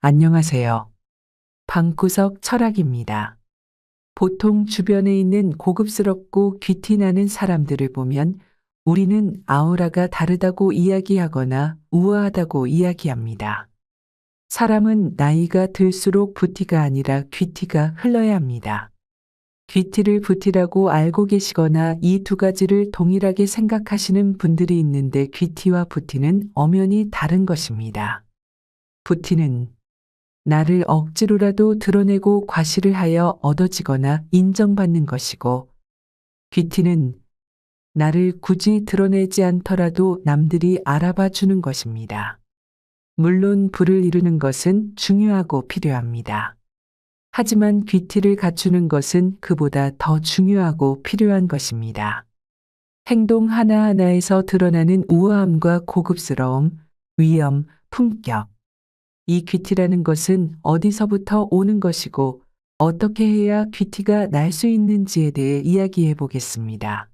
안녕하세요. 방구석 철학입니다. 보통 주변에 있는 고급스럽고 귀티나는 사람들을 보면 우리는 아우라가 다르다고 이야기하거나 우아하다고 이야기합니다. 사람은 나이가 들수록 부티가 아니라 귀티가 흘러야 합니다. 귀티를 부티라고 알고 계시거나 이 두 가지를 동일하게 생각하시는 분들이 있는데 귀티와 부티는 엄연히 다른 것입니다. 부티는 나를 억지로라도 드러내고 과시를 하여 얻어지거나 인정받는 것이고, 귀티는 나를 굳이 드러내지 않더라도 남들이 알아봐 주는 것입니다. 물론 부를 이루는 것은 중요하고 필요합니다. 하지만 귀티를 갖추는 것은 그보다 더 중요하고 필요한 것입니다. 행동 하나하나에서 드러나는 우아함과 고급스러움, 위엄, 품격. 이 귀티라는 것은 어디서부터 오는 것이고 어떻게 해야 귀티가 날 수 있는지에 대해 이야기해 보겠습니다.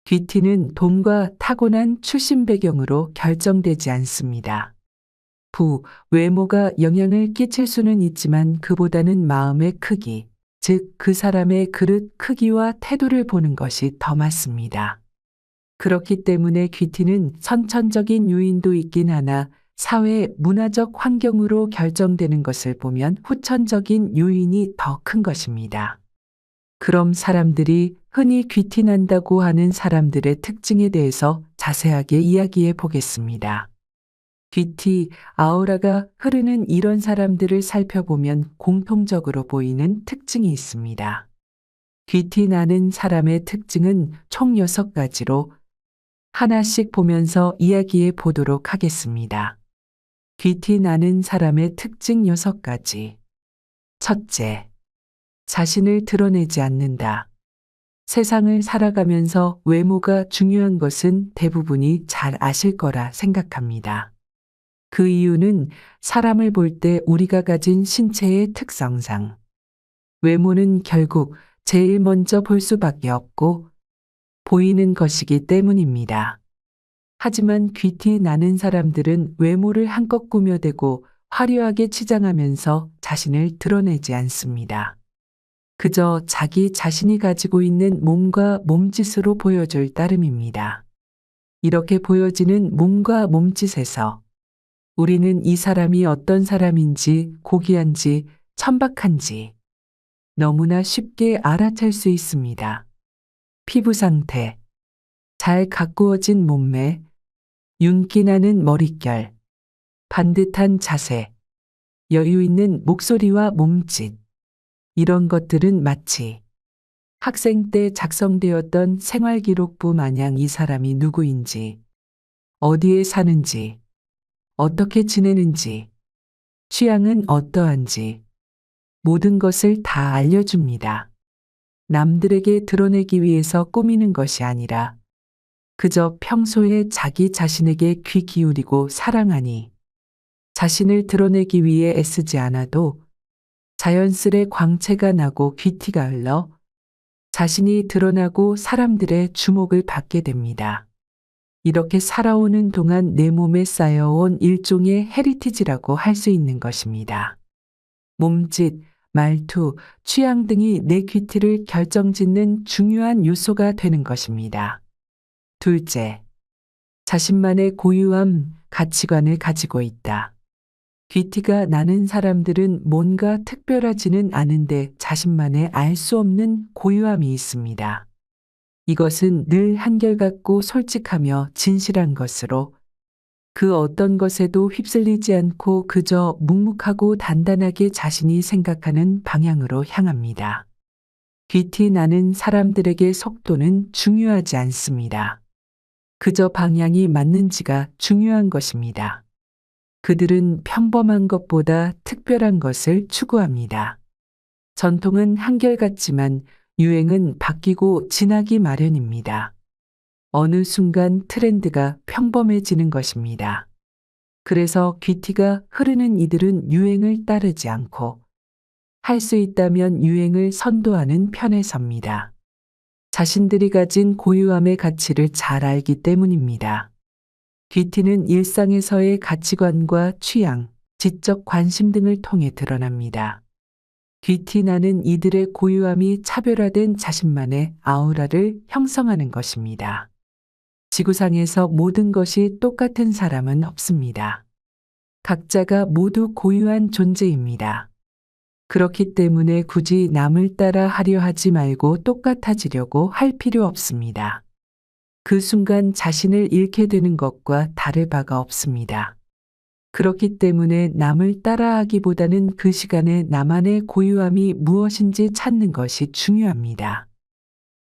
귀티는 돈과 타고난 출신 배경으로 결정되지 않습니다. 외모가 영향을 끼칠 수는 있지만 그보다는 마음의 크기, 즉 그 사람의 그릇 크기와 태도를 보는 것이 더 맞습니다. 그렇기 때문에 귀티는 선천적인 요인도 있긴 하나 사회 문화적 환경으로 결정되는 것을 보면 후천적인 요인이 더 큰 것입니다. 그럼 사람들이 흔히 귀티난다고 하는 사람들의 특징에 대해서 자세하게 이야기해 보겠습니다. 귀티, 아우라가 흐르는 이런 사람들을 살펴보면 공통적으로 보이는 특징이 있습니다. 귀티 나는 사람의 특징은 총 6가지로 하나씩 보면서 이야기해 보도록 하겠습니다. 귀티 나는 사람의 특징 6가지. 첫째, 자신을 드러내지 않는다. 세상을 살아가면서 외모가 중요한 것은 대부분이 잘 아실 거라 생각합니다. 그 이유는 사람을 볼 때 우리가 가진 신체의 특성상 외모는 결국 제일 먼저 볼 수밖에 없고 보이는 것이기 때문입니다. 하지만 귀티 나는 사람들은 외모를 한껏 꾸며대고 화려하게 치장하면서 자신을 드러내지 않습니다. 그저 자기 자신이 가지고 있는 몸과 몸짓으로 보여줄 따름입니다. 이렇게 보여지는 몸과 몸짓에서 우리는 이 사람이 어떤 사람인지 고귀한지 천박한지 너무나 쉽게 알아챌 수 있습니다. 피부 상태, 잘 가꾸어진 몸매, 윤기 나는 머릿결, 반듯한 자세, 여유 있는 목소리와 몸짓. 이런 것들은 마치 학생 때 작성되었던 생활기록부 마냥 이 사람이 누구인지, 어디에 사는지, 어떻게 지내는지, 취향은 어떠한지 모든 것을 다 알려줍니다. 남들에게 드러내기 위해서 꾸미는 것이 아니라 그저 평소에 자기 자신에게 귀 기울이고 사랑하니 자신을 드러내기 위해 애쓰지 않아도 자연스레 광채가 나고 귀티가 흘러 자신이 드러나고 사람들의 주목을 받게 됩니다. 이렇게 살아오는 동안 내 몸에 쌓여온 일종의 헤리티지라고 할 수 있는 것입니다. 몸짓, 말투, 취향 등이 내 귀티를 결정짓는 중요한 요소가 되는 것입니다. 둘째, 자신만의 고유함, 가치관을 가지고 있다. 귀티가 나는 사람들은 뭔가 특별하지는 않은데 자신만의 알 수 없는 고유함이 있습니다. 이것은 늘 한결같고 솔직하며 진실한 것으로 그 어떤 것에도 휩쓸리지 않고 그저 묵묵하고 단단하게 자신이 생각하는 방향으로 향합니다. 귀티 나는 사람들에게 속도는 중요하지 않습니다. 그저 방향이 맞는지가 중요한 것입니다. 그들은 평범한 것보다 특별한 것을 추구합니다. 전통은 한결같지만 유행은 바뀌고 지나기 마련입니다. 어느 순간 트렌드가 평범해지는 것입니다. 그래서 귀티가 흐르는 이들은 유행을 따르지 않고 할 수 있다면 유행을 선도하는 편에 섭니다. 자신들이 가진 고유함의 가치를 잘 알기 때문입니다. 귀티는 일상에서의 가치관과 취향, 지적 관심 등을 통해 드러납니다. 귀티나는 이들의 고유함이 차별화된 자신만의 아우라를 형성하는 것입니다. 지구상에서 모든 것이 똑같은 사람은 없습니다. 각자가 모두 고유한 존재입니다. 그렇기 때문에 굳이 남을 따라 하려 하지 말고 똑같아지려고 할 필요 없습니다. 그 순간 자신을 잃게 되는 것과 다를 바가 없습니다. 그렇기 때문에 남을 따라하기보다는 그 시간에 나만의 고유함이 무엇인지 찾는 것이 중요합니다.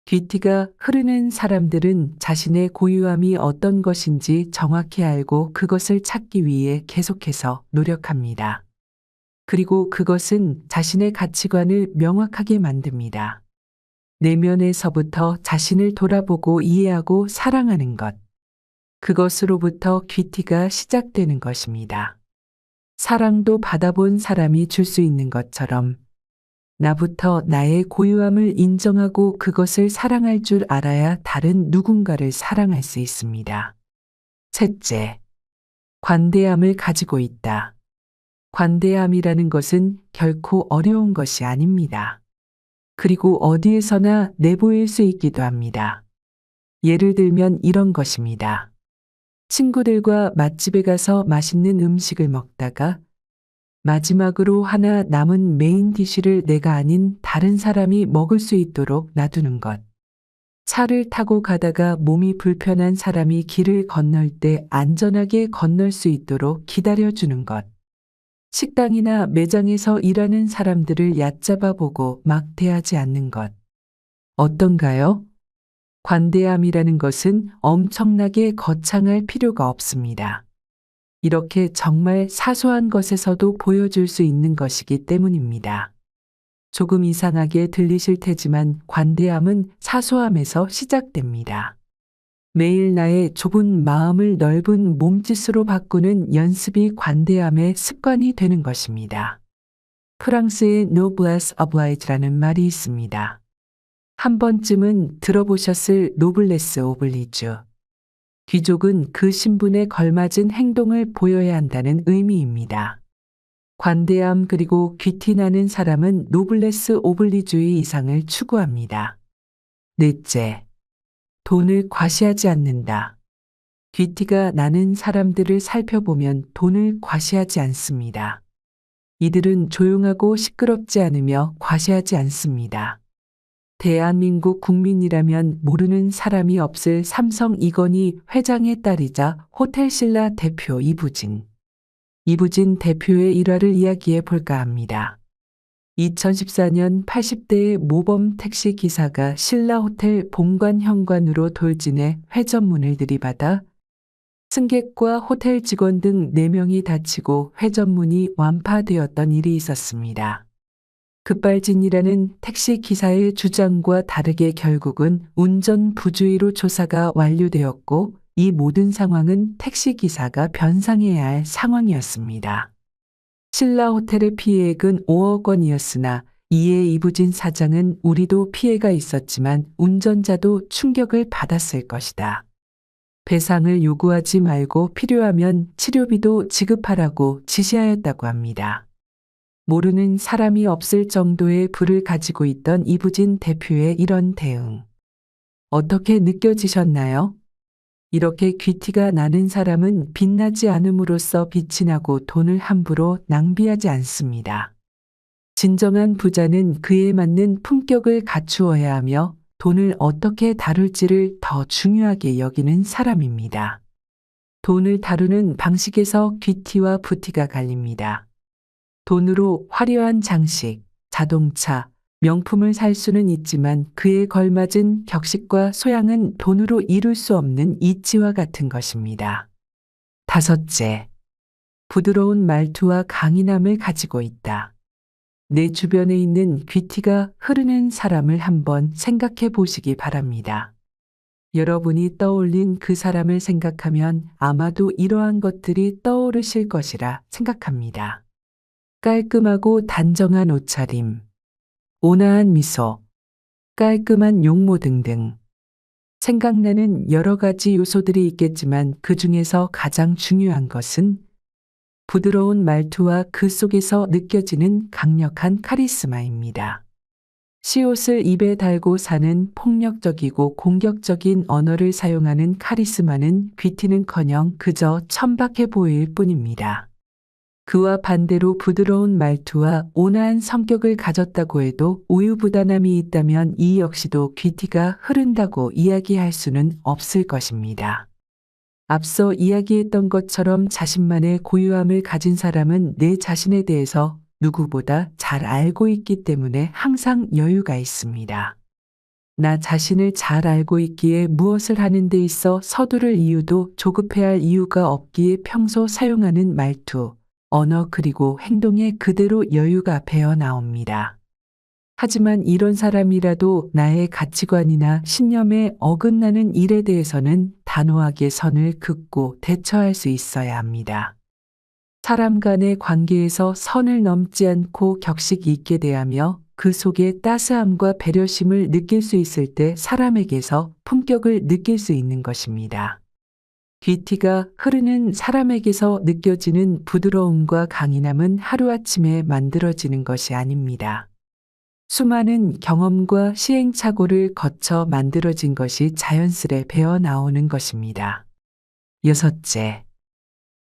귀티가 흐르는 사람들은 자신의 고유함이 어떤 것인지 정확히 알고 그것을 찾기 위해 계속해서 노력합니다. 그리고 그것은 자신의 가치관을 명확하게 만듭니다. 내면에서부터 자신을 돌아보고 이해하고 사랑하는 것. 그것으로부터 귀티가 시작되는 것입니다. 사랑도 받아본 사람이 줄 수 있는 것처럼 나부터 나의 고유함을 인정하고 그것을 사랑할 줄 알아야 다른 누군가를 사랑할 수 있습니다. 셋째, 관대함을 가지고 있다. 관대함이라는 것은 결코 어려운 것이 아닙니다. 그리고 어디에서나 내보일 수 있기도 합니다. 예를 들면 이런 것입니다. 친구들과 맛집에 가서 맛있는 음식을 먹다가 마지막으로 하나 남은 메인 디쉬를 내가 아닌 다른 사람이 먹을 수 있도록 놔두는 것. 차를 타고 가다가 몸이 불편한 사람이 길을 건널 때 안전하게 건널 수 있도록 기다려주는 것. 식당이나 매장에서 일하는 사람들을 얕잡아 보고 막대하지 않는 것. 어떤가요? 관대함이라는 것은 엄청나게 거창할 필요가 없습니다. 이렇게 정말 사소한 것에서도 보여줄 수 있는 것이기 때문입니다. 조금 이상하게 들리실 테지만 관대함은 사소함에서 시작됩니다. 매일 나의 좁은 마음을 넓은 몸짓으로 바꾸는 연습이 관대함의 습관이 되는 것입니다. 프랑스의 noblesse oblige라는 말이 있습니다. 한 번쯤은 들어보셨을 노블레스 오블리주. 귀족은 그 신분에 걸맞은 행동을 보여야 한다는 의미입니다. 관대함 그리고 귀티나는 사람은 노블레스 오블리주의 이상을 추구합니다. 넷째, 돈을 과시하지 않는다. 귀티가 나는 사람들을 살펴보면 돈을 과시하지 않습니다. 이들은 조용하고 시끄럽지 않으며 과시하지 않습니다. 대한민국 국민이라면 모르는 사람이 없을 삼성 이건희 회장의 딸이자 호텔신라 대표 이부진. 이부진 대표의 일화를 이야기해 볼까 합니다. 2014년 80대의 모범 택시 기사가 신라호텔 본관 현관으로 돌진해 회전문을 들이받아 승객과 호텔 직원 등 4명이 다치고 회전문이 완파되었던 일이 있었습니다. 급발진이라는 택시 기사의 주장과 다르게 결국은 운전 부주의로 조사가 완료되었고 이 모든 상황은 택시 기사가 변상해야 할 상황이었습니다. 신라호텔의 피해액은 5억 원이었으나 이에 이부진 사장은 우리도 피해가 있었지만 운전자도 충격을 받았을 것이다. 배상을 요구하지 말고 필요하면 치료비도 지급하라고 지시하였다고 합니다. 모르는 사람이 없을 정도의 부를 가지고 있던 이부진 대표의 이런 대응. 어떻게 느껴지셨나요? 이렇게 귀티가 나는 사람은 빛나지 않음으로써 빛이 나고 돈을 함부로 낭비하지 않습니다. 진정한 부자는 그에 맞는 품격을 갖추어야 하며 돈을 어떻게 다룰지를 더 중요하게 여기는 사람입니다. 돈을 다루는 방식에서 귀티와 부티가 갈립니다. 돈으로 화려한 장식, 자동차, 명품을 살 수는 있지만 그에 걸맞은 격식과 소양은 돈으로 이룰 수 없는 이치와 같은 것입니다. 다섯째, 부드러운 말투와 강인함을 가지고 있다. 내 주변에 있는 귀티가 흐르는 사람을 한번 생각해 보시기 바랍니다. 여러분이 떠올린 그 사람을 생각하면 아마도 이러한 것들이 떠오르실 것이라 생각합니다. 깔끔하고 단정한 옷차림, 온화한 미소, 깔끔한 용모 등등. 생각나는 여러 가지 요소들이 있겠지만 그 중에서 가장 중요한 것은 부드러운 말투와 그 속에서 느껴지는 강력한 카리스마입니다. 시옷을 입에 달고 사는 폭력적이고 공격적인 언어를 사용하는 카리스마는 귀티는커녕 그저 천박해 보일 뿐입니다. 그와 반대로 부드러운 말투와 온화한 성격을 가졌다고 해도 우유부단함이 있다면 이 역시도 귀티가 흐른다고 이야기할 수는 없을 것입니다. 앞서 이야기했던 것처럼 자신만의 고유함을 가진 사람은 내 자신에 대해서 누구보다 잘 알고 있기 때문에 항상 여유가 있습니다. 나 자신을 잘 알고 있기에 무엇을 하는 데 있어 서두를 이유도 조급해할 이유가 없기에 평소 사용하는 말투, 언어 그리고 행동에 그대로 여유가 배어 나옵니다. 하지만 이런 사람이라도 나의 가치관이나 신념에 어긋나는 일에 대해서는 단호하게 선을 긋고 대처할 수 있어야 합니다. 사람 간의 관계에서 선을 넘지 않고 격식 있게 대하며 그 속에 따스함과 배려심을 느낄 수 있을 때 사람에게서 품격을 느낄 수 있는 것입니다. 귀티가 흐르는 사람에게서 느껴지는 부드러움과 강인함은 하루아침에 만들어지는 것이 아닙니다. 수많은 경험과 시행착오를 거쳐 만들어진 것이 자연스레 배어 나오는 것입니다. 여섯째,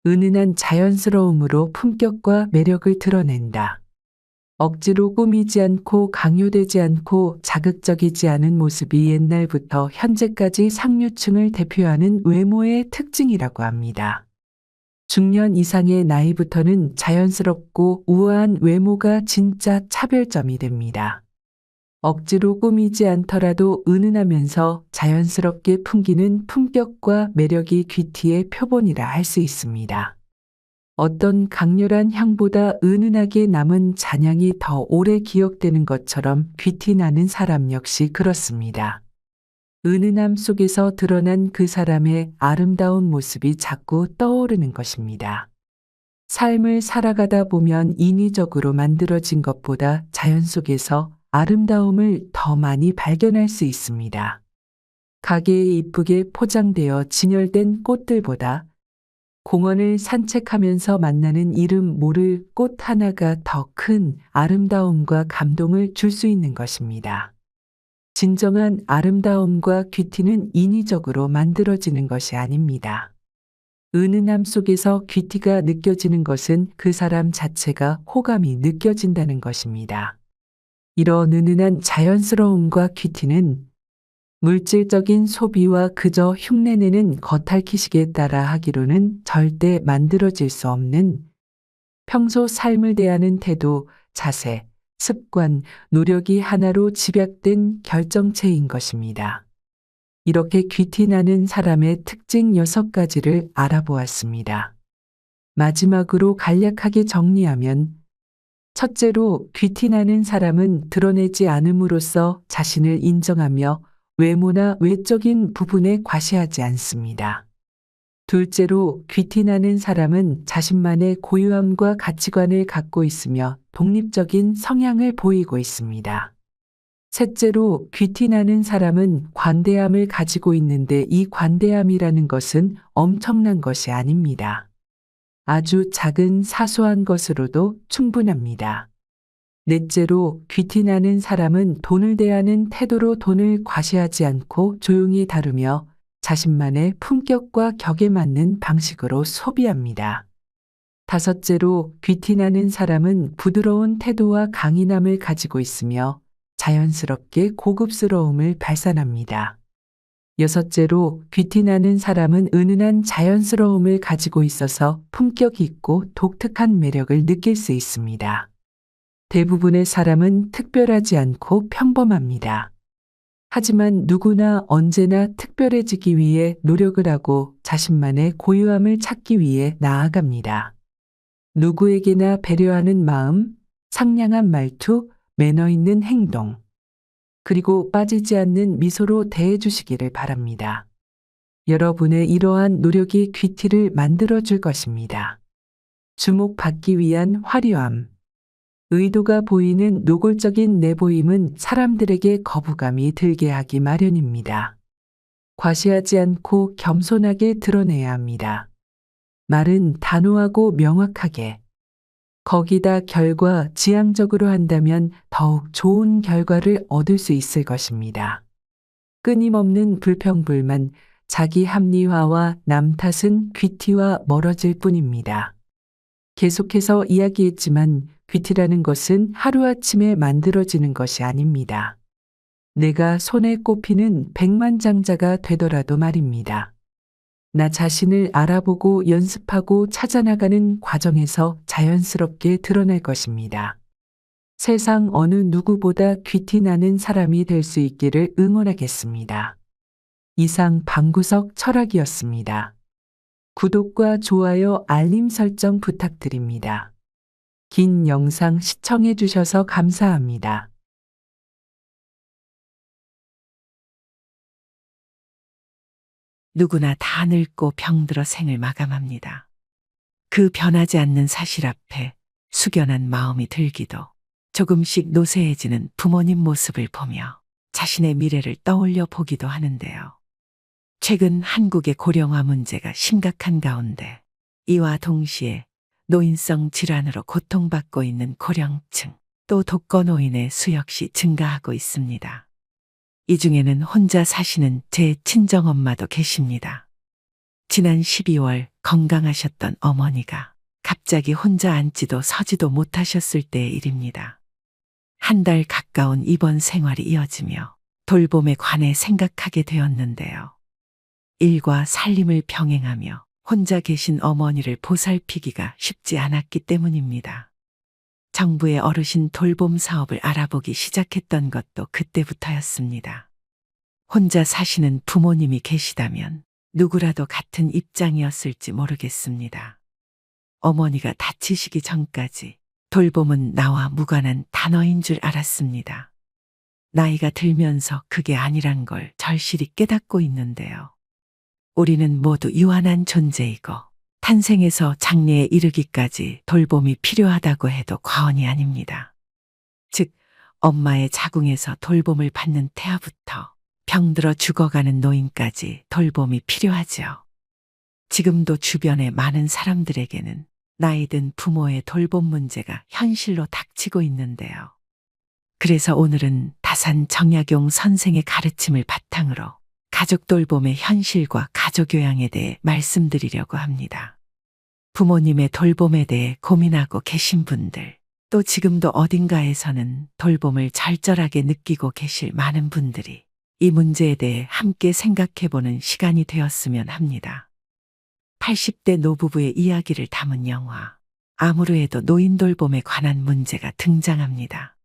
은은한 자연스러움으로 품격과 매력을 드러낸다. 억지로 꾸미지 않고 강요되지 않고 자극적이지 않은 모습이 옛날부터 현재까지 상류층을 대표하는 외모의 특징이라고 합니다. 중년 이상의 나이부터는 자연스럽고 우아한 외모가 진짜 차별점이 됩니다. 억지로 꾸미지 않더라도 은은하면서 자연스럽게 풍기는 품격과 매력이 귀티의 표본이라 할 수 있습니다. 어떤 강렬한 향보다 은은하게 남은 잔향이 더 오래 기억되는 것처럼 귀티 나는 사람 역시 그렇습니다. 은은함 속에서 드러난 그 사람의 아름다운 모습이 자꾸 떠오르는 것입니다. 삶을 살아가다 보면 인위적으로 만들어진 것보다 자연 속에서 아름다움을 더 많이 발견할 수 있습니다. 가게에 이쁘게 포장되어 진열된 꽃들보다 공원을 산책하면서 만나는 이름 모를 꽃 하나가 더 큰 아름다움과 감동을 줄 수 있는 것입니다. 진정한 아름다움과 귀티는 인위적으로 만들어지는 것이 아닙니다. 은은함 속에서 귀티가 느껴지는 것은 그 사람 자체가 호감이 느껴진다는 것입니다. 이런 은은한 자연스러움과 귀티는 물질적인 소비와 그저 흉내내는 겉핥기식에 따라 하기로는 절대 만들어질 수 없는 평소 삶을 대하는 태도, 자세, 습관, 노력이 하나로 집약된 결정체인 것입니다. 이렇게 귀티 나는 사람의 특징 6가지를 알아보았습니다. 마지막으로 간략하게 정리하면 첫째로 귀티 나는 사람은 드러내지 않음으로써 자신을 인정하며 외모나 외적인 부분에 과시하지 않습니다. 둘째로 귀티 나는 사람은 자신만의 고유함과 가치관을 갖고 있으며 독립적인 성향을 보이고 있습니다. 셋째로 귀티 나는 사람은 관대함을 가지고 있는데 이 관대함이라는 것은 엄청난 것이 아닙니다. 아주 작은 사소한 것으로도 충분합니다. 넷째로 귀티 나는 사람은 돈을 대하는 태도로 돈을 과시하지 않고 조용히 다루며 자신만의 품격과 격에 맞는 방식으로 소비합니다. 다섯째로 귀티 나는 사람은 부드러운 태도와 강인함을 가지고 있으며 자연스럽게 고급스러움을 발산합니다. 여섯째로 귀티 나는 사람은 은은한 자연스러움을 가지고 있어서 품격 있고 독특한 매력을 느낄 수 있습니다. 대부분의 사람은 특별하지 않고 평범합니다. 하지만 누구나 언제나 특별해지기 위해 노력을 하고 자신만의 고유함을 찾기 위해 나아갑니다. 누구에게나 배려하는 마음, 상냥한 말투, 매너 있는 행동, 그리고 빠지지 않는 미소로 대해주시기를 바랍니다. 여러분의 이러한 노력이 귀티를 만들어줄 것입니다. 주목받기 위한 화려함, 의도가 보이는 노골적인 내보임은 사람들에게 거부감이 들게 하기 마련입니다. 과시하지 않고 겸손하게 드러내야 합니다. 말은 단호하고 명확하게, 거기다 결과 지향적으로 한다면 더욱 좋은 결과를 얻을 수 있을 것입니다. 끊임없는 불평불만, 자기 합리화와 남 탓은 귀티와 멀어질 뿐입니다. 계속해서 이야기했지만 귀티라는 것은 하루아침에 만들어지는 것이 아닙니다. 내가 손에 꼽히는 백만장자가 되더라도 말입니다. 나 자신을 알아보고 연습하고 찾아나가는 과정에서 자연스럽게 드러날 것입니다. 세상 어느 누구보다 귀티 나는 사람이 될 수 있기를 응원하겠습니다. 이상 방구석 철학이었습니다. 구독과 좋아요, 알림 설정 부탁드립니다. 긴 영상 시청해 주셔서 감사합니다. 누구나 다 늙고 병들어 생을 마감합니다. 그 변하지 않는 사실 앞에 숙연한 마음이 들기도, 조금씩 노쇠해지는 부모님 모습을 보며 자신의 미래를 떠올려 보기도 하는데요. 최근 한국의 고령화 문제가 심각한 가운데 이와 동시에 노인성 질환으로 고통받고 있는 고령층, 또 독거노인의 수 역시 증가하고 있습니다. 이 중에는 혼자 사시는 제 친정엄마도 계십니다. 지난 12월 건강하셨던 어머니가 갑자기 혼자 앉지도 서지도 못하셨을 때의 일입니다. 한 달 가까운 입원 생활이 이어지며 돌봄에 관해 생각하게 되었는데요. 일과 살림을 병행하며 혼자 계신 어머니를 보살피기가 쉽지 않았기 때문입니다. 정부의 어르신 돌봄 사업을 알아보기 시작했던 것도 그때부터였습니다. 혼자 사시는 부모님이 계시다면 누구라도 같은 입장이었을지 모르겠습니다. 어머니가 다치시기 전까지 돌봄은 나와 무관한 단어인 줄 알았습니다. 나이가 들면서 그게 아니란 걸 절실히 깨닫고 있는데요. 우리는 모두 유한한 존재이고 탄생에서 장래에 이르기까지 돌봄이 필요하다고 해도 과언이 아닙니다. 즉, 엄마의 자궁에서 돌봄을 받는 태아부터 병들어 죽어가는 노인까지 돌봄이 필요하지요. 지금도 주변의 많은 사람들에게는 나이든 부모의 돌봄 문제가 현실로 닥치고 있는데요. 그래서 오늘은 다산 정약용 선생의 가르침을 바탕으로 가족 돌봄의 현실과 가족 교양에 대해 말씀드리려고 합니다. 부모님의 돌봄에 대해 고민하고 계신 분들, 또 지금도 어딘가에서는 돌봄을 절절하게 느끼고 계실 많은 분들이 이 문제에 대해 함께 생각해보는 시간이 되었으면 합니다. 80대 노부부의 이야기를 담은 영화 아무르에도 노인 돌봄에 관한 문제가 등장합니다.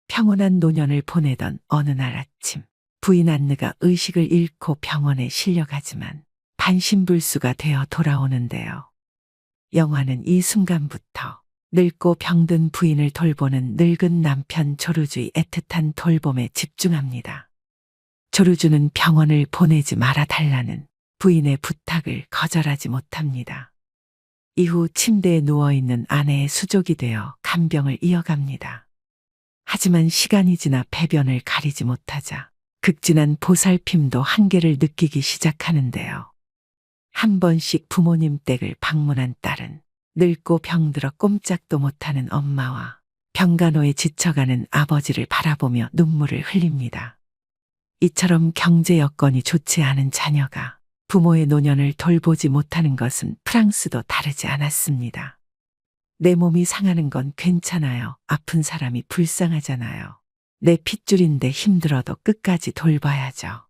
평온한 노년을 보내던 어느 날 아침, 부인 안느가 의식을 잃고 병원에 실려가지만 반신불수가 되어 돌아오는데요. 영화는 이 순간부터 늙고 병든 부인을 돌보는 늙은 남편 조르주의 애틋한 돌봄에 집중합니다. 조르주는 병원을 보내지 말아달라는 부인의 부탁을 거절하지 못합니다. 이후 침대에 누워있는 아내의 수족이 되어 간병을 이어갑니다. 하지만 시간이 지나 배변을 가리지 못하자 극진한 보살핌도 한계를 느끼기 시작하는데요. 한 번씩 부모님 댁을 방문한 딸은 늙고 병들어 꼼짝도 못하는 엄마와 병간호에 지쳐가는 아버지를 바라보며 눈물을 흘립니다. 이처럼 경제 여건이 좋지 않은 자녀가 부모의 노년을 돌보지 못하는 것은 프랑스도 다르지 않았습니다. 내 몸이 상하는 건 괜찮아요. 아픈 사람이 불쌍하잖아요. 내 핏줄인데 힘들어도 끝까지 돌봐야죠.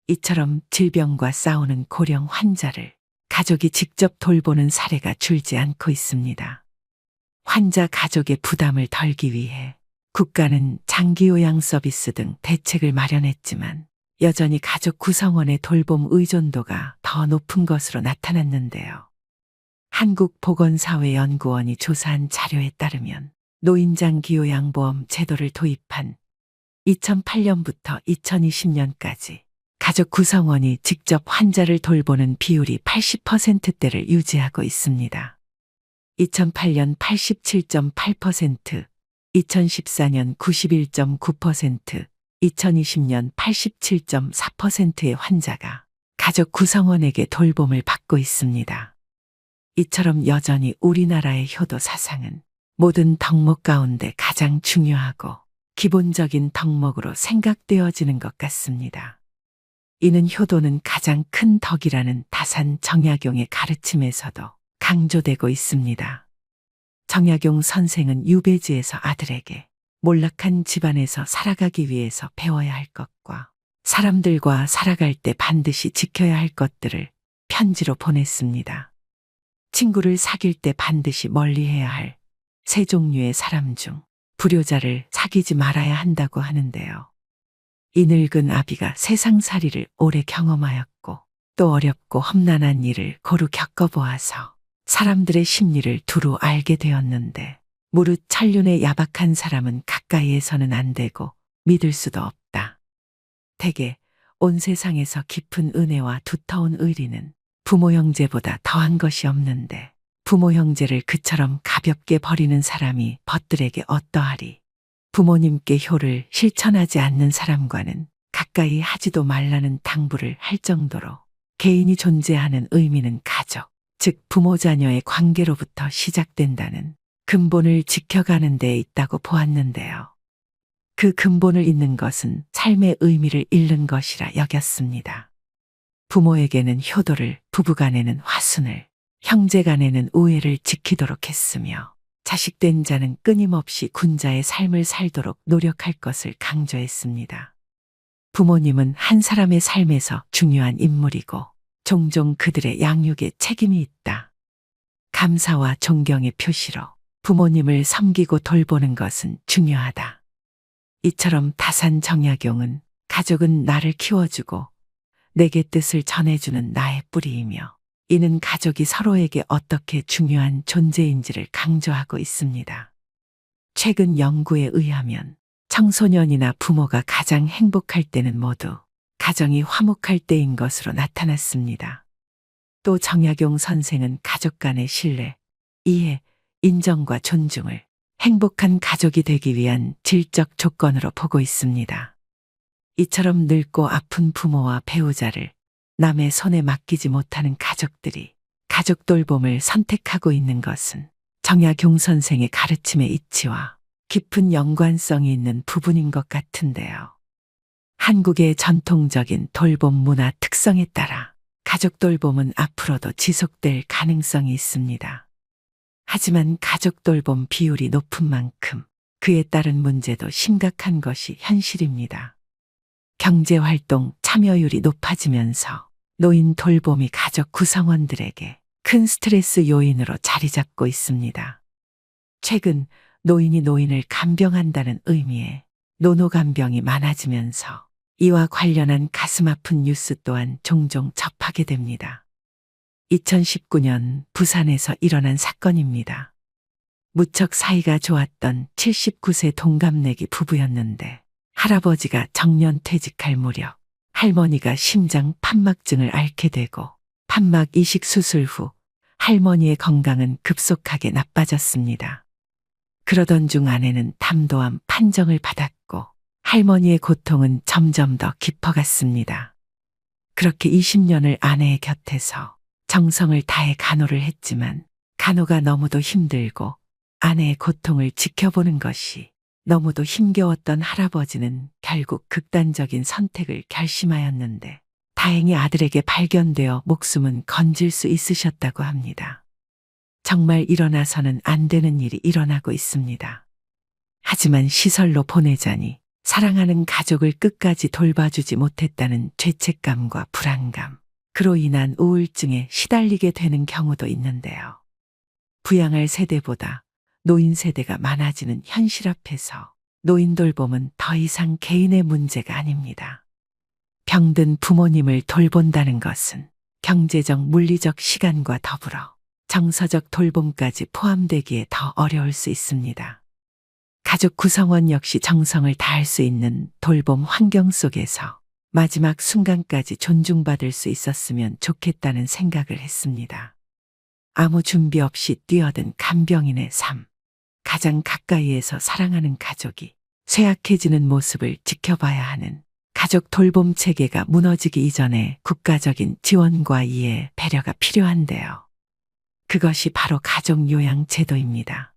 이처럼 질병과 싸우는 고령 환자를 가족이 직접 돌보는 사례가 줄지 않고 있습니다. 환자 가족의 부담을 덜기 위해 국가는 장기요양 서비스 등 대책을 마련했지만 여전히 가족 구성원의 돌봄 의존도가 더 높은 것으로 나타났는데요. 한국보건사회연구원이 조사한 자료에 따르면 노인장기요양보험 제도를 도입한 2008년부터 2020년까지 가족 구성원이 직접 환자를 돌보는 비율이 80%대를 유지하고 있습니다. 2008년 87.8%, 2014년 91.9%, 2020년 87.4%의 환자가 가족 구성원에게 돌봄을 받고 있습니다. 이처럼 여전히 우리나라의 효도 사상은 모든 덕목 가운데 가장 중요하고 기본적인 덕목으로 생각되어지는 것 같습니다. 이는 효도는 가장 큰 덕이라는 다산 정약용의 가르침에서도 강조되고 있습니다. 정약용 선생은 유배지에서 아들에게 몰락한 집안에서 살아가기 위해서 배워야 할 것과 사람들과 살아갈 때 반드시 지켜야 할 것들을 편지로 보냈습니다. 친구를 사귈 때 반드시 멀리해야 할 세 종류의 사람 중 불효자를 사귀지 말아야 한다고 하는데요. 이 늙은 아비가 세상살이를 오래 경험하였고 또 어렵고 험난한 일을 고루 겪어보아서 사람들의 심리를 두루 알게 되었는데 무릇 천륜의 야박한 사람은 가까이에서는 안 되고 믿을 수도 없다. 대개 온 세상에서 깊은 은혜와 두터운 의리는 부모 형제보다 더한 것이 없는데 부모 형제를 그처럼 가볍게 버리는 사람이 벗들에게 어떠하리. 부모님께 효를 실천하지 않는 사람과는 가까이 하지도 말라는 당부를 할 정도로 개인이 존재하는 의미는 가족, 즉 부모 자녀의 관계로부터 시작된다는 근본을 지켜가는 데 있다고 보았는데요. 그 근본을 잃는 것은 삶의 의미를 잃는 것이라 여겼습니다. 부모에게는 효도를, 부부간에는 화순을, 형제간에는 우애를 지키도록 했으며 자식된 자는 끊임없이 군자의 삶을 살도록 노력할 것을 강조했습니다. 부모님은 한 사람의 삶에서 중요한 인물이고 종종 그들의 양육에 책임이 있다. 감사와 존경의 표시로 부모님을 섬기고 돌보는 것은 중요하다. 이처럼 다산 정약용은 가족은 나를 키워주고 내게 뜻을 전해주는 나의 뿌리이며 이는 가족이 서로에게 어떻게 중요한 존재인지를 강조하고 있습니다. 최근 연구에 의하면 청소년이나 부모가 가장 행복할 때는 모두 가정이 화목할 때인 것으로 나타났습니다. 또 정약용 선생은 가족 간의 신뢰, 이해, 인정과 존중을 행복한 가족이 되기 위한 질적 조건으로 보고 있습니다. 이처럼 늙고 아픈 부모와 배우자를 남의 손에 맡기지 못하는 가족들이 가족 돌봄을 선택하고 있는 것은 정약용 선생의 가르침의 이치와 깊은 연관성이 있는 부분인 것 같은데요. 한국의 전통적인 돌봄 문화 특성에 따라 가족 돌봄은 앞으로도 지속될 가능성이 있습니다. 하지만 가족 돌봄 비율이 높은 만큼 그에 따른 문제도 심각한 것이 현실입니다. 경제활동 참여율이 높아지면서 노인 돌봄이 가족 구성원들에게 큰 스트레스 요인으로 자리 잡고 있습니다. 최근 노인이 노인을 간병한다는 의미의 노노간병이 많아지면서 이와 관련한 가슴 아픈 뉴스 또한 종종 접하게 됩니다. 2019년 부산에서 일어난 사건입니다. 무척 사이가 좋았던 79세 동갑내기 부부였는데 할아버지가 정년퇴직할 무렵 할머니가 심장 판막증을 앓게 되고 판막 이식 수술 후 할머니의 건강은 급속하게 나빠졌습니다. 그러던 중 아내는 담도암 판정을 받았고 할머니의 고통은 점점 더 깊어갔습니다. 그렇게 20년을 아내의 곁에서 정성을 다해 간호를 했지만 간호가 너무도 힘들고 아내의 고통을 지켜보는 것이 너무도 힘겨웠던 할아버지는 결국 극단적인 선택을 결심하였는데 다행히 아들에게 발견되어 목숨은 건질 수 있으셨다고 합니다. 정말 일어나서는 안 되는 일이 일어나고 있습니다. 하지만 시설로 보내자니 사랑하는 가족을 끝까지 돌봐주지 못했다는 죄책감과 불안감, 그로 인한 우울증에 시달리게 되는 경우도 있는데요. 부양할 세대보다 노인 세대가 많아지는 현실 앞에서 노인 돌봄은 더 이상 개인의 문제가 아닙니다. 병든 부모님을 돌본다는 것은 경제적, 물리적 시간과 더불어 정서적 돌봄까지 포함되기에 더 어려울 수 있습니다. 가족 구성원 역시 정성을 다할 수 있는 돌봄 환경 속에서 마지막 순간까지 존중받을 수 있었으면 좋겠다는 생각을 했습니다. 아무 준비 없이 뛰어든 간병인의 삶, 가장 가까이에서 사랑하는 가족이 쇠약해지는 모습을 지켜봐야 하는 가족 돌봄 체계가 무너지기 이전에 국가적인 지원과 이해, 배려가 필요한데요. 그것이 바로 가족요양제도입니다.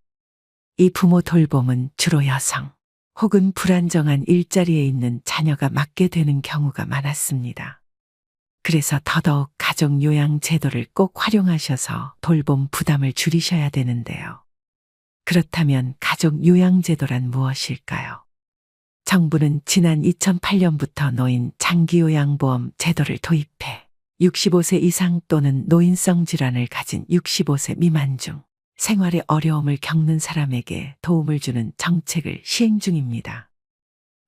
이 부모 돌봄은 주로 여성 혹은 불안정한 일자리에 있는 자녀가 맡게 되는 경우가 많았습니다. 그래서 더더욱 가족요양제도를 꼭 활용하셔서 돌봄 부담을 줄이셔야 되는데요. 그렇다면 가족요양제도란 무엇일까요? 정부는 지난 2008년부터 노인 장기요양보험 제도를 도입해 65세 이상 또는 노인성 질환을 가진 65세 미만 중 생활에 어려움을 겪는 사람에게 도움을 주는 정책을 시행 중입니다.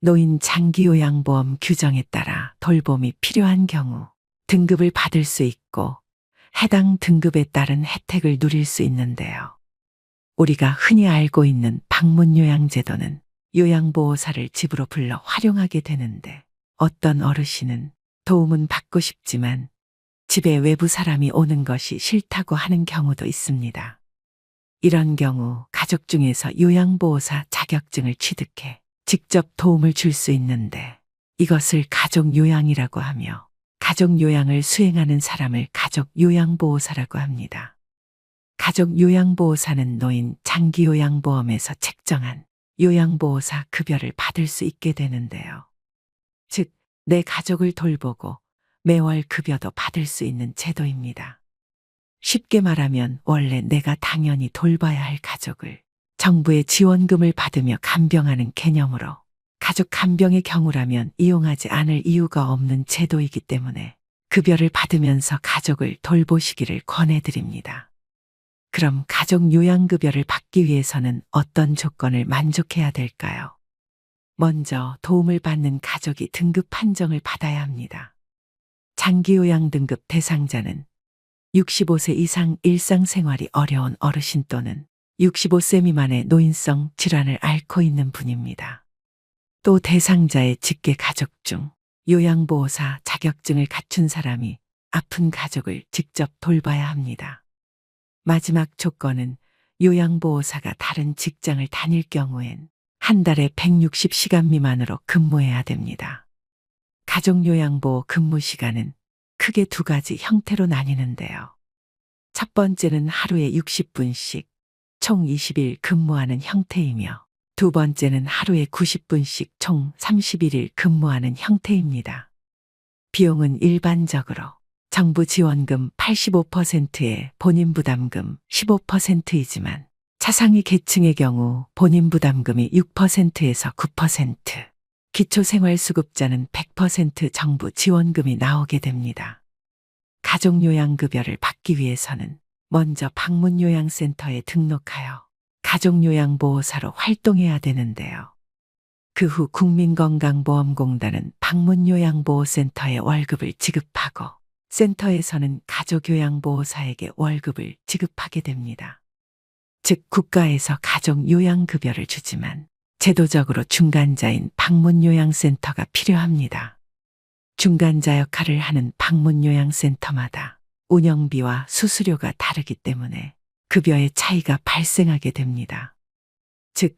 노인 장기요양보험 규정에 따라 돌봄이 필요한 경우 등급을 받을 수 있고 해당 등급에 따른 혜택을 누릴 수 있는데요. 우리가 흔히 알고 있는 방문요양제도는 요양보호사를 집으로 불러 활용하게 되는데 어떤 어르신은 도움은 받고 싶지만 집에 외부 사람이 오는 것이 싫다고 하는 경우도 있습니다. 이런 경우 가족 중에서 요양보호사 자격증을 취득해 직접 도움을 줄 수 있는데 이것을 가족요양이라고 하며 가족요양을 수행하는 사람을 가족요양보호사라고 합니다. 가족요양보호사는 노인 장기요양보험에서 책정한 요양보호사 급여를 받을 수 있게 되는데요. 즉, 내 가족을 돌보고 매월 급여도 받을 수 있는 제도입니다. 쉽게 말하면 원래 내가 당연히 돌봐야 할 가족을 정부의 지원금을 받으며 간병하는 개념으로 가족 간병의 경우라면 이용하지 않을 이유가 없는 제도이기 때문에 급여를 받으면서 가족을 돌보시기를 권해드립니다. 그럼 가족 요양급여를 받기 위해서는 어떤 조건을 만족해야 될까요? 먼저 도움을 받는 가족이 등급 판정을 받아야 합니다. 장기요양 등급 대상자는 65세 이상 일상생활이 어려운 어르신 또는 65세 미만의 노인성 질환을 앓고 있는 분입니다. 또 대상자의 직계 가족 중 요양보호사 자격증을 갖춘 사람이 아픈 가족을 직접 돌봐야 합니다. 마지막 조건은 요양보호사가 다른 직장을 다닐 경우엔 한 달에 160시간 미만으로 근무해야 됩니다. 가족요양보호 근무 시간은 크게 두 가지 형태로 나뉘는데요. 첫 번째는 하루에 60분씩 총 20일 근무하는 형태이며 두 번째는 하루에 90분씩 총 31일 근무하는 형태입니다. 비용은 일반적으로 정부 지원금 85%에 본인 부담금 15%이지만 차상위 계층의 경우 본인 부담금이 6%에서 9%, 기초생활수급자는 100% 정부 지원금이 나오게 됩니다. 가족요양급여를 받기 위해서는 먼저 방문요양센터에 등록하여 가족요양보호사로 활동해야 되는데요. 그 후 국민건강보험공단은 방문요양보호센터에 월급을 지급하고 센터에서는 가족요양보호사에게 월급을 지급하게 됩니다. 즉 국가에서 가족요양급여를 주지만 제도적으로 중간자인 방문요양센터가 필요합니다. 중간자 역할을 하는 방문요양센터마다 운영비와 수수료가 다르기 때문에 급여의 차이가 발생하게 됩니다. 즉,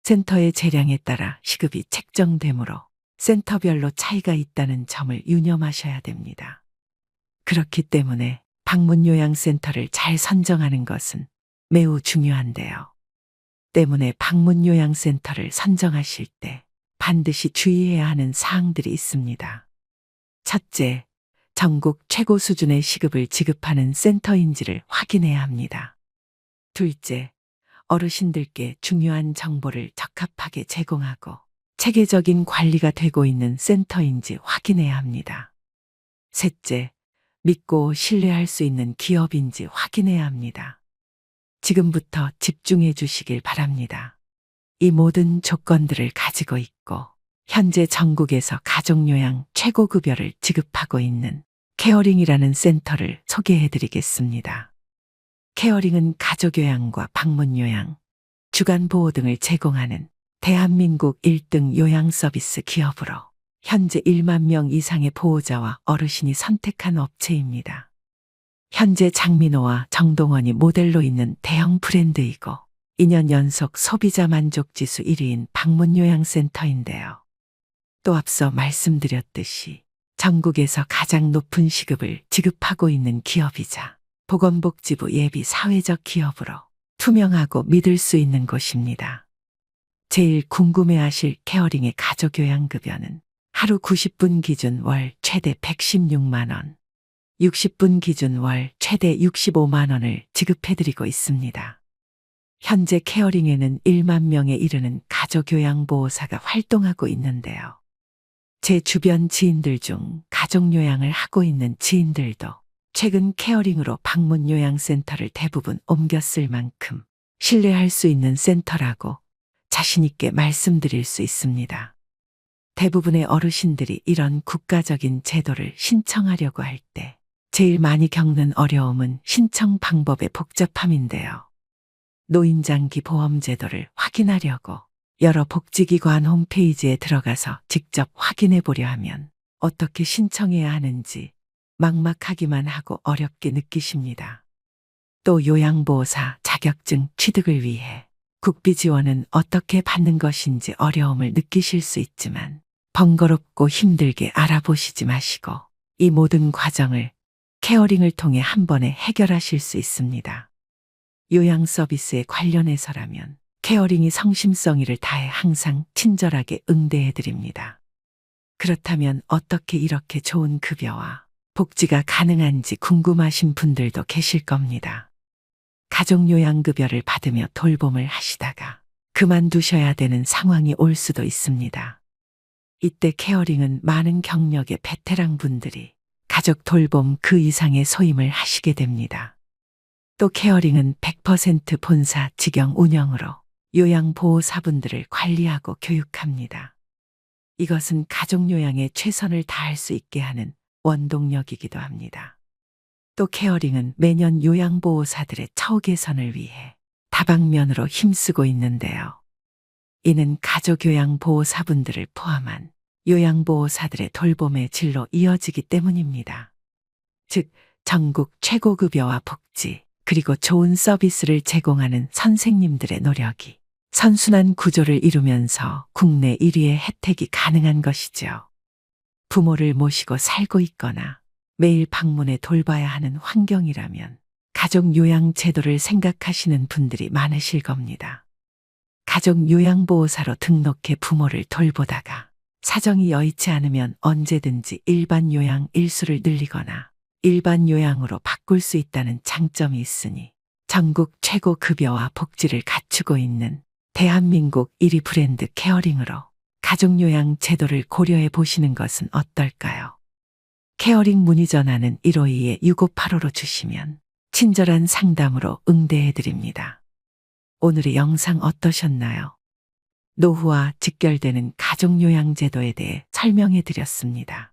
센터의 재량에 따라 시급이 책정되므로 센터별로 차이가 있다는 점을 유념하셔야 됩니다. 그렇기 때문에 방문요양센터를 잘 선정하는 것은 매우 중요한데요. 때문에 방문요양센터를 선정하실 때 반드시 주의해야 하는 사항들이 있습니다. 첫째, 전국 최고 수준의 시급을 지급하는 센터인지를 확인해야 합니다. 둘째, 어르신들께 중요한 정보를 적합하게 제공하고 체계적인 관리가 되고 있는 센터인지 확인해야 합니다. 셋째, 믿고 신뢰할 수 있는 기업인지 확인해야 합니다. 지금부터 집중해 주시길 바랍니다. 이 모든 조건들을 가지고 있고 현재 전국에서 가족요양 최고급여를 지급하고 있는 케어링이라는 센터를 소개해 드리겠습니다. 케어링은 가족요양과 방문요양, 주간보호 등을 제공하는 대한민국 1등 요양서비스 기업으로 현재 1만 명 이상의 보호자와 어르신이 선택한 업체입니다. 현재 장민호와 정동원이 모델로 있는 대형 브랜드이고 2년 연속 소비자 만족지수 1위인 방문요양센터인데요. 또 앞서 말씀드렸듯이 전국에서 가장 높은 시급을 지급하고 있는 기업이자 보건복지부 예비 사회적 기업으로 투명하고 믿을 수 있는 곳입니다. 제일 궁금해하실 케어링의 가족요양급여는 하루 90분 기준 월 최대 116만 원, 60분 기준 월 최대 65만 원을 지급해드리고 있습니다. 현재 케어링에는 1만 명에 이르는 가족요양보호사가 활동하고 있는데요. 제 주변 지인들 중 가족요양을 하고 있는 지인들도 최근 케어링으로 방문요양센터를 대부분 옮겼을 만큼 신뢰할 수 있는 센터라고 자신있게 말씀드릴 수 있습니다. 대부분의 어르신들이 이런 국가적인 제도를 신청하려고 할 때 제일 많이 겪는 어려움은 신청 방법의 복잡함인데요. 노인장기 보험제도를 확인하려고 여러 복지기관 홈페이지에 들어가서 직접 확인해 보려 하면 어떻게 신청해야 하는지 막막하기만 하고 어렵게 느끼십니다. 또 요양보호사 자격증 취득을 위해 국비 지원은 어떻게 받는 것인지 어려움을 느끼실 수 있지만 번거롭고 힘들게 알아보시지 마시고 이 모든 과정을 케어링을 통해 한 번에 해결하실 수 있습니다. 요양 서비스에 관련해서라면 케어링이 성심성의를 다해 항상 친절하게 응대해 드립니다. 그렇다면 어떻게 이렇게 좋은 급여와 복지가 가능한지 궁금하신 분들도 계실 겁니다. 가족요양급여를 받으며 돌봄을 하시다가 그만두셔야 되는 상황이 올 수도 있습니다. 이때 케어링은 많은 경력의 베테랑 분들이 가족 돌봄 그 이상의 소임을 하시게 됩니다. 또 케어링은 100% 본사 직영 운영으로 요양보호사분들을 관리하고 교육합니다. 이것은 가족요양에 최선을 다할 수 있게 하는 원동력이기도 합니다. 또 케어링은 매년 요양보호사들의 처우 개선을 위해 다방면으로 힘쓰고 있는데요. 이는 가족요양보호사분들을 포함한 요양보호사들의 돌봄의 질로 이어지기 때문입니다. 즉, 전국 최고급여와 복지, 그리고 좋은 서비스를 제공하는 선생님들의 노력이 선순환 구조를 이루면서 국내 1위의 혜택이 가능한 것이죠. 부모를 모시고 살고 있거나 매일 방문해 돌봐야 하는 환경이라면 가족요양제도를 생각하시는 분들이 많으실 겁니다. 가족요양보호사로 등록해 부모를 돌보다가 사정이 여의치 않으면 언제든지 일반 요양 일수를 늘리거나 일반 요양으로 바꿀 수 있다는 장점이 있으니 전국 최고 급여와 복지를 갖추고 있는 대한민국 1위 브랜드 케어링으로 가족요양 제도를 고려해 보시는 것은 어떨까요? 케어링 문의 전화는 152-6585로 주시면 친절한 상담으로 응대해 드립니다. 오늘의 영상 어떠셨나요? 노후와 직결되는 가족요양 제도에 대해 설명해 드렸습니다.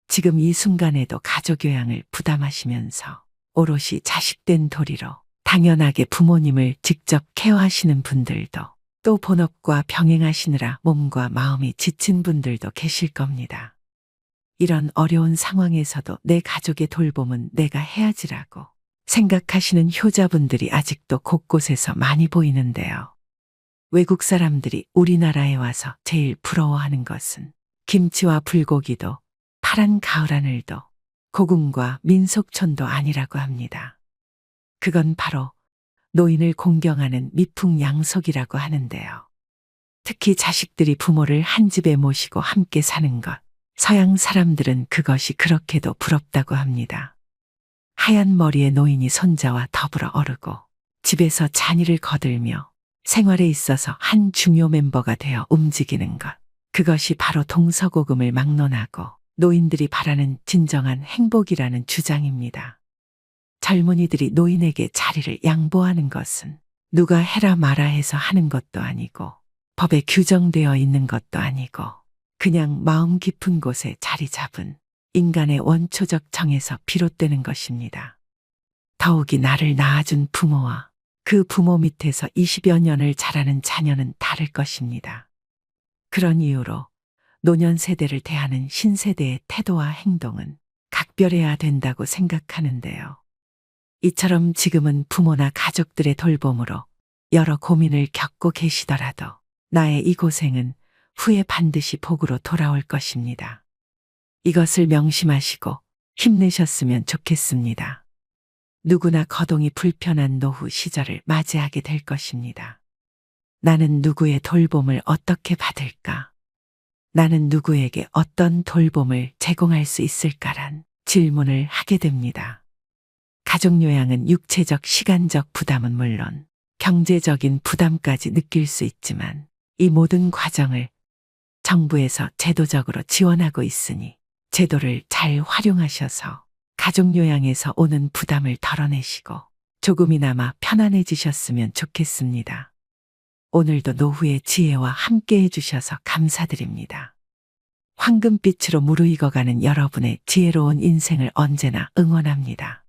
지금 이 순간에도 가족요양을 부담하시면서 오롯이 자식된 도리로 당연하게 부모님을 직접 케어하시는 분들도 또 본업과 병행하시느라 몸과 마음이 지친 분들도 계실 겁니다. 이런 어려운 상황에서도 내 가족의 돌봄은 내가 해야지라고 생각하시는 효자분들이 아직도 곳곳에서 많이 보이는데요. 외국 사람들이 우리나라에 와서 제일 부러워하는 것은 김치와 불고기도 파란 가을 하늘도 고궁과 민속촌도 아니라고 합니다. 그건 바로 노인을 공경하는 미풍양속이라고 하는데요. 특히 자식들이 부모를 한 집에 모시고 함께 사는 것, 서양 사람들은 그것이 그렇게도 부럽다고 합니다. 하얀 머리의 노인이 손자와 더불어 어르고 집에서 잔일을 거들며 생활에 있어서 한 중요 멤버가 되어 움직이는 것, 그것이 바로 동서고금을 막론하고 노인들이 바라는 진정한 행복이라는 주장입니다. 젊은이들이 노인에게 자리를 양보하는 것은 누가 해라 마라 해서 하는 것도 아니고 법에 규정되어 있는 것도 아니고 그냥 마음 깊은 곳에 자리 잡은 인간의 원초적 정에서 비롯되는 것입니다. 더욱이 나를 낳아준 부모와 그 부모 밑에서 20여 년을 자라는 자녀는 다를 것입니다. 그런 이유로 노년 세대를 대하는 신세대의 태도와 행동은 각별해야 된다고 생각하는데요. 이처럼 지금은 부모나 가족들의 돌봄으로 여러 고민을 겪고 계시더라도 나의 이 고생은 후에 반드시 복으로 돌아올 것입니다. 이것을 명심하시고 힘내셨으면 좋겠습니다. 누구나 거동이 불편한 노후 시절을 맞이하게 될 것입니다. 나는 누구의 돌봄을 어떻게 받을까? 나는 누구에게 어떤 돌봄을 제공할 수 있을까란 질문을 하게 됩니다. 가족 요양은 육체적, 시간적 부담은 물론 경제적인 부담까지 느낄 수 있지만 이 모든 과정을 정부에서 제도적으로 지원하고 있으니 제도를 잘 활용하셔서 가족 요양에서 오는 부담을 덜어내시고 조금이나마 편안해지셨으면 좋겠습니다. 오늘도 노후의 지혜와 함께 해주셔서 감사드립니다. 황금빛으로 무르익어가는 여러분의 지혜로운 인생을 언제나 응원합니다.